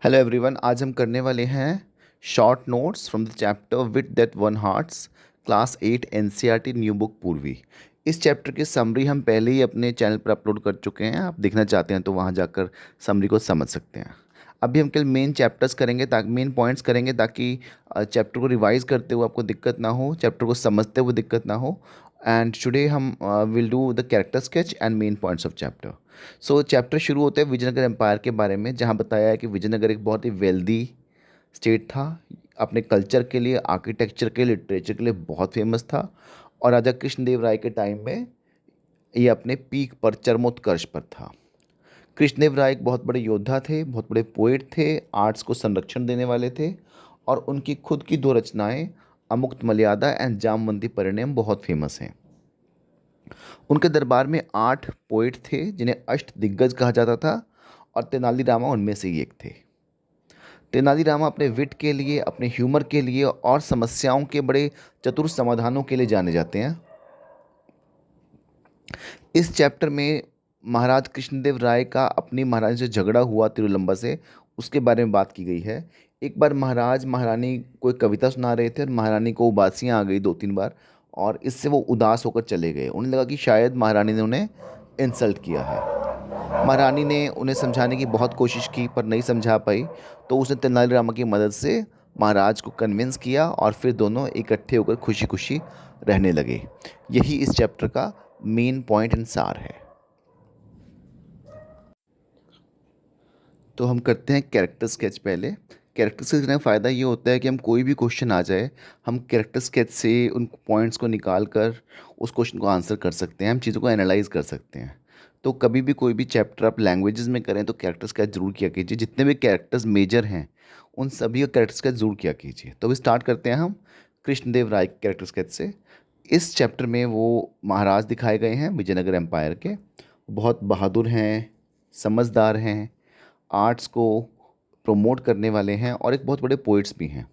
Hello everyone, आज हम करने वाले हैं short notes from the chapter with that one hearts class 8 NCERT new book पूर्वी। इस चैप्टर की समरी हम पहले ही अपने चैनल पर अपलोड कर चुके हैं। आप देखना चाहते हैं तो वहां जाकर समरी को समझ सकते हैं। अभी हम केवल मेन चैप्टर्स करेंगे, ताकि मेन पॉइंट्स करेंगे, ताकि चैप्टर को रिवाइज करते हुए आपको दिक्कत ना हो, चैप्टर को समझते हुए दिक्कत ना हो। एंड टुडे हम will do the character sketch and main points of chapter. So chapter शुरू होते हैं विजयनगर एम्पायर के बारे में, जहाँ बताया है कि विजयनगर एक बहुत ही वेल्दी स्टेट था। अपने कल्चर के लिए, आर्किटेक्चर के, लिटरेचर के लिए बहुत फेमस था। और राजा कृष्णदेव राय के टाइम में ये अपने पीक पर, चरमोत्कर्ष पर था। कृष्णदेव राय एक बहुत बड़े योद्धा थे, बहुत बड़े पोएट थे, आर्ट्स को संरक्षण देने वाले थे। और उनकी खुद की दो रचनाएं अमुक्त मर्यादा एंड जामवंती परिणय बहुत फेमस हैं। उनके दरबार में 8 पोइट थे जिन्हें अष्ट दिग्गज कहा जाता था, और तेनालीरामा उनमें से ही एक थे। तेनालीरामा अपने विट के लिए, अपने ह्यूमर के लिए और समस्याओं के बड़े चतुर समाधानों के लिए जाने जाते हैं। इस चैप्टर में महाराज कृष्णदेव राय का अपनी महारानी से झगड़ा हुआ तिरुलंबा से, उसके बारे में बात की गई है। एक बार महाराज महारानी को एक कविता सुना रहे थे और महारानी को उबासियाँ आ गई 2-3 बार, और इससे वो उदास होकर चले गए। उन्हें लगा कि शायद महारानी ने उन्हें इंसल्ट किया है। महारानी ने उन्हें समझाने की बहुत कोशिश की पर नहीं समझा पाई, तो उसने तेनालीरामा की मदद से महाराज को कन्विंस किया और फिर दोनों इकट्ठे होकर खुशी खुशी रहने लगे। यही इस चैप्टर का मेन पॉइंट एंड सार है। तो हम करते हैं कैरेक्टर स्केच पहले। कैरेक्टर स्केच करने का फ़ायदा ये होता है कि हम कोई भी क्वेश्चन आ जाए, हम कैरेक्टर स्केच से उन पॉइंट्स को निकाल कर उस क्वेश्चन को आंसर कर सकते हैं, हम चीज़ों को एनालाइज कर सकते हैं। तो कभी भी कोई भी चैप्टर आप लैंग्वेजेस में करें तो कैरेक्टर स्केच ज़रूर किया कीजिए। जितने भी कैरेक्टर्स मेजर हैं उन सभी का कैरेक्टर स्केच ज़रूर किया कीजिए। तो अभी स्टार्ट करते हैं हम कृष्णदेव राय कैरेक्टर स्केच से। इस चैप्टर में वो महाराज दिखाए गए हैं विजयनगर एम्पायर के। बहुत बहादुर हैं, समझदार हैं, आर्ट्स को प्रमोट करने वाले हैं और एक बहुत बड़े पोइट्स भी हैं।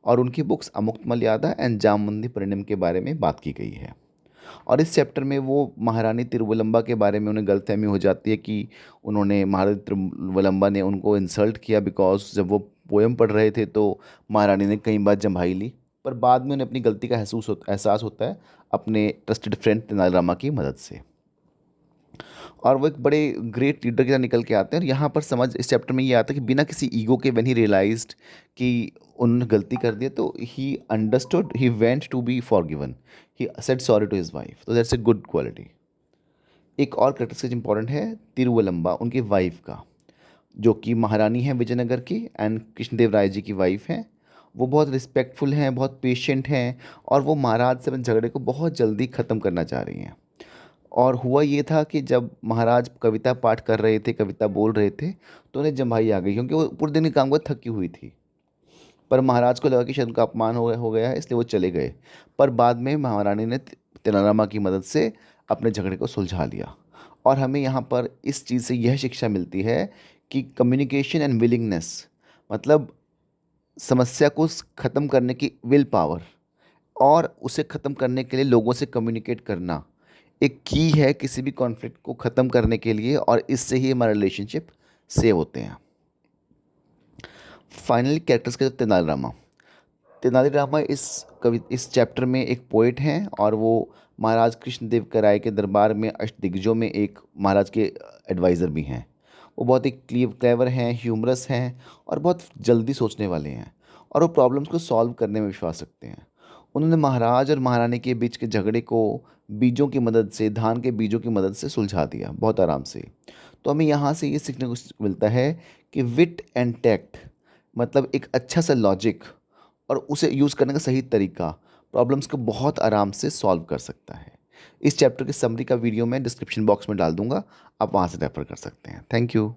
और उनकी बुक्स अमुक्त मर्यादा एंड जामवंती परिणय के बारे में बात की गई है। और इस चैप्टर में वो महारानी तिरुवलंबा के बारे में उन्हें गलतफहमी हो जाती है कि उन्होंने, महारानी तिरुवलंबा ने उनको इंसल्ट किया, बिकॉज जब वो पोएम पढ़ रहे थे तो महारानी ने कई बार जम्भाई ली। पर बाद में उन्हें अपनी गलती का एहसास होता है अपने ट्रस्टेड फ्रेंड तेनालीरामा की मदद से, और वो एक बड़े ग्रेट लीडर की तरह निकल के आते हैं। और यहाँ पर समझ इस चैप्टर में ये आता है कि बिना किसी ईगो के, व्हेन ही रियलाइज्ड कि उन्होंने गलती कर दी, तो he understood, he went to be forgiven, he said sorry to his wife. तो दैट्स ए गुड क्वालिटी। एक और कैरेक्टरिस्टिक इंपॉर्टेंट है तिरुवलंबा, उनकी वाइफ का, जो कि महारानी है विजयनगर की एंड कृष्णदेव राय जी की वाइफ हैं। वो बहुत रिस्पेक्टफुल हैं, बहुत पेशेंट हैं, और वो महाराज से अपने झगड़े को बहुत जल्दी ख़त्म करना चाह रही हैं। और हुआ ये था कि जब महाराज कविता पाठ कर रहे थे, कविता बोल रहे थे, तो उन्हें जम्हाई आ गई, क्योंकि वो पूरे दिन के काम को थकी हुई थी। पर महाराज को लगा कि शायद उनका अपमान हो गया है, इसलिए वो चले गए। पर बाद में महारानी ने तेनालीरामा की मदद से अपने झगड़े को सुलझा लिया। और हमें यहाँ पर इस चीज़ से यह शिक्षा मिलती है कि कम्युनिकेशन एंड विलिंगनेस, मतलब समस्या को ख़त्म करने की विल पावर, और उसे ख़त्म करने के लिए लोगों से कम्युनिकेट करना एक की है किसी भी कॉन्फ्लिक्ट को ख़त्म करने के लिए, और इससे ही हमारे रिलेशनशिप सेव होते हैं। फाइनली कैरेक्टर्स के, तेनालीरामा। तेनालीरामा इस चैप्टर में एक पोइट हैं, और वो महाराज कृष्णदेव राय के दरबार में अष्टदिग्गजों में एक महाराज के एडवाइज़र भी हैं। वो बहुत ही क्लेवर हैं, ह्यूमरस हैं, और बहुत जल्दी सोचने वाले हैं, और वो प्रॉब्लम्स को सॉल्व करने में विश्वास रखते हैं। उन्होंने महाराज और महारानी के बीच के झगड़े को बीजों की मदद से, धान के बीजों की मदद से सुलझा दिया बहुत आराम से। तो हमें यहाँ से ये सीखने को मिलता है कि विट एंड टैक्ट, मतलब एक अच्छा सा लॉजिक और उसे यूज़ करने का सही तरीका, प्रॉब्लम्स को बहुत आराम से सॉल्व कर सकता है। इस चैप्टर की समरी का वीडियो मैं डिस्क्रिप्शन बॉक्स में डाल दूंगा, आप वहाँ से रेफर कर सकते हैं। Thank you.